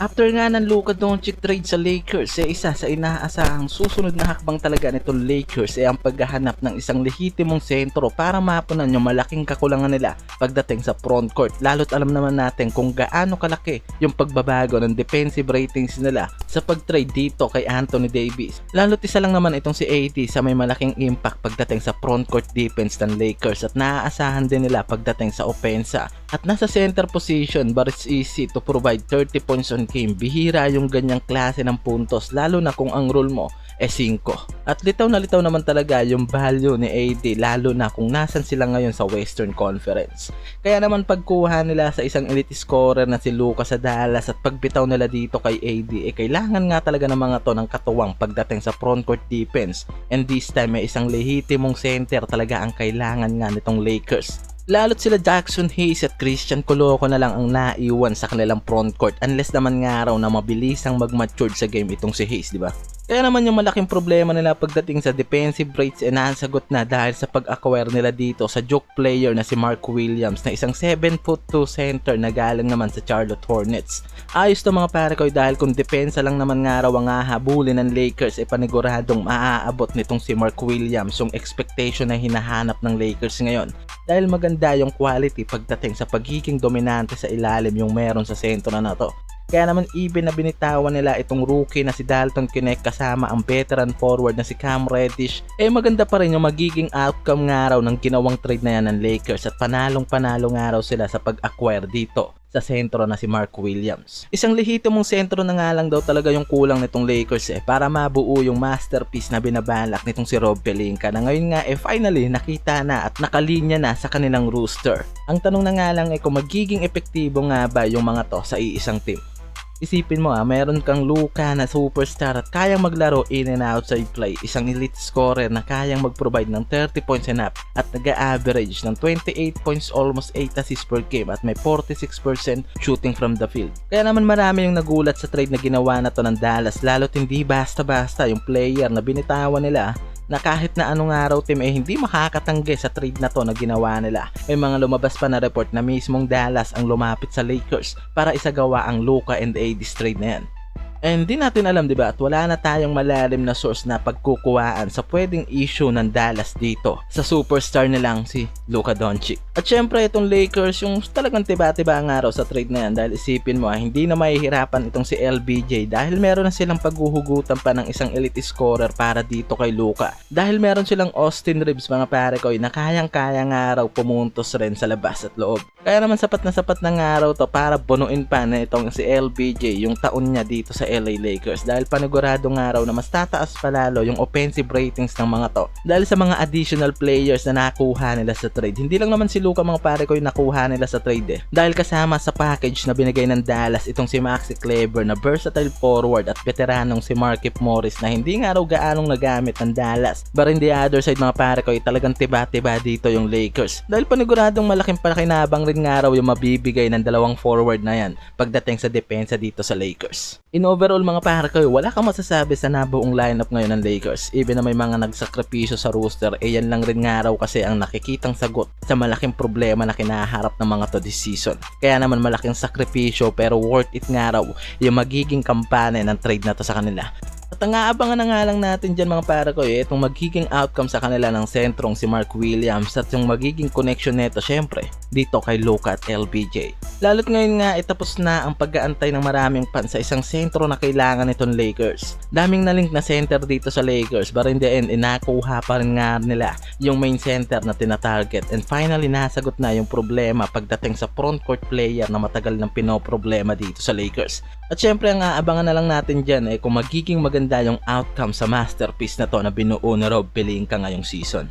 After nga ng Luka Doncic trade sa Lakers, isa sa inaasahang susunod na hakbang talaga nitong Lakers ang paghahanap ng isang lehitimong sentro para mapunan yung malaking kakulangan nila pagdating sa frontcourt. Lalo't alam naman natin kung gaano kalaki yung pagbabago ng defensive ratings nila sa pag-trade dito kay Anthony Davis. Lalo't isa lang naman itong si AD sa may malaking impact pagdating sa frontcourt defense ng Lakers at naaasahan din nila pagdating sa opensa. At nasa center position, but it's easy to provide 30 points on game. Bihira yung ganyang klase ng puntos, lalo na kung ang role mo 5. At litaw na litaw naman talaga yung value ni AD, lalo na kung nasan sila ngayon sa Western Conference. Kaya naman pagkuha nila sa isang elite scorer na si Luka sa Dallas at pagbitaw nila dito kay AD, kailangan nga talaga ng mga to ng katuwang pagdating sa frontcourt defense. And this time may isang lehitimong center talaga ang kailangan nga nitong Lakers. Lalo't sila Jackson Hayes at Christian Coloco na lang ang naiwan sa kanilang frontcourt, unless naman nga raw na mabilisang mag-mature sa game itong si Hayes, di ba? Kaya naman yung malaking problema nila pagdating sa defensive rates nasagot na dahil sa pag-acquire nila dito sa joke player na si Mark Williams na isang 7'2" center na galing naman sa Charlotte Hornets. Ayos to mga pare ko dahil kung depensa lang naman nga raw ang hahabulin ng Lakers paniguradong maaabot nitong si Mark Williams yung expectation na hinahanap ng Lakers ngayon. Dahil maganda yung quality pagdating sa pagiging dominante sa ilalim yung meron sa sentro na to. Kaya naman even na binitawan nila itong rookie na si Dalton Knecht kasama ang veteran forward na si Cam Reddish, maganda pa rin yung magiging outcome nga raw ng ginawang trade na yan ng Lakers at panalong-panalo nga raw sila sa pag-acquire dito sa sentro na si Mark Williams. Isang lehitimong sentro na nga lang daw talaga yung kulang nitong Lakers para mabuo yung masterpiece na binabalak nitong si Rob Pelinka na ngayon nga finally nakita na at nakalinya na sa kanilang roster. Ang tanong na nga lang kung magiging epektibo nga ba yung mga to sa iisang team. Isipin mo meron kang Luka na superstar at kayang maglaro in and outside play, isang elite scorer na kayang mag-provide ng 30 points and up at nag-average ng 28 points, almost 8 assists per game at may 46% shooting from the field. Kaya naman marami yung nagulat sa trade na ginawa na to ng Dallas, lalo't hindi basta-basta yung player na binitawan nila na kahit na anong araw team hindi makakatanggi sa trade na to na ginawa nila. May mga lumabas pa na report na mismong Dallas ang lumapit sa Lakers para isagawa ang Luka and AD trade na yan. And di natin alam, diba, at wala na tayong malalim na source na pagkukuhaan sa pwedeng issue ng Dallas dito sa superstar nilang si Luka Doncic. At syempre itong Lakers yung talagang tiba-tiba ang araw sa trade na yan dahil isipin mo hindi na mahihirapan itong si LBJ dahil meron na silang paghuhugutan pa ng isang elite scorer para dito kay Luka. Dahil meron silang Austin Reeves mga pare ko na kayang-kaya nga raw pumuntos rin sa labas at loob. Kaya naman sapat na nga raw to para bunuin pa na itong si LBJ yung taon niya dito sa LA Lakers dahil panigurado nga raw na mas tataas pa lalo yung offensive ratings ng mga to dahil sa mga additional players na nakuha nila sa trade. Hindi lang naman si Luka mga pare ko yung nakuha nila sa trade dahil kasama sa package na binigay ng Dallas itong si Maxi Kleber na versatile forward at veteranong si Markieff Morris na hindi nga raw gaanong nagamit ng Dallas. But in the other side mga pare ko talagang tiba-tiba dito yung Lakers dahil paniguradong malaking pakinabang rin nga raw yung mabibigay ng dalawang forward na yan pagdating sa depensa dito sa Lakers. In overall mga pare ko, wala kang masasabi sa nabuong lineup ngayon ng Lakers. Even na may mga nagsakripisyo sa roster, yan lang rin nga raw kasi ang nakikitang sagot sa malaking problema na kinaharap ng mga to this season. Kaya naman malaking sakripisyo pero worth it nga raw yung magiging kampanya ng trade na to sa kanila. At ang aabangan na nga lang natin dyan mga para ko itong magiging outcome sa kanila ng sentrong si Mark Williams at yung magiging connection neto syempre dito kay Luka at LBJ. Lalo't ngayon nga tapos na ang pag-aantay ng maraming fans sa isang sentro na kailangan nitong Lakers. Daming na-link na center dito sa Lakers but in the end inakuha pa rin nga nila yung main center na tinatarget and finally nasagot na yung problema pagdating sa frontcourt player na matagal nang pinoproblema dito sa Lakers. At syempre ang aabangan na lang natin dyan kung magiging maganda yung outcome sa masterpiece na to na binuo ni Rob Pelinka ngayong season.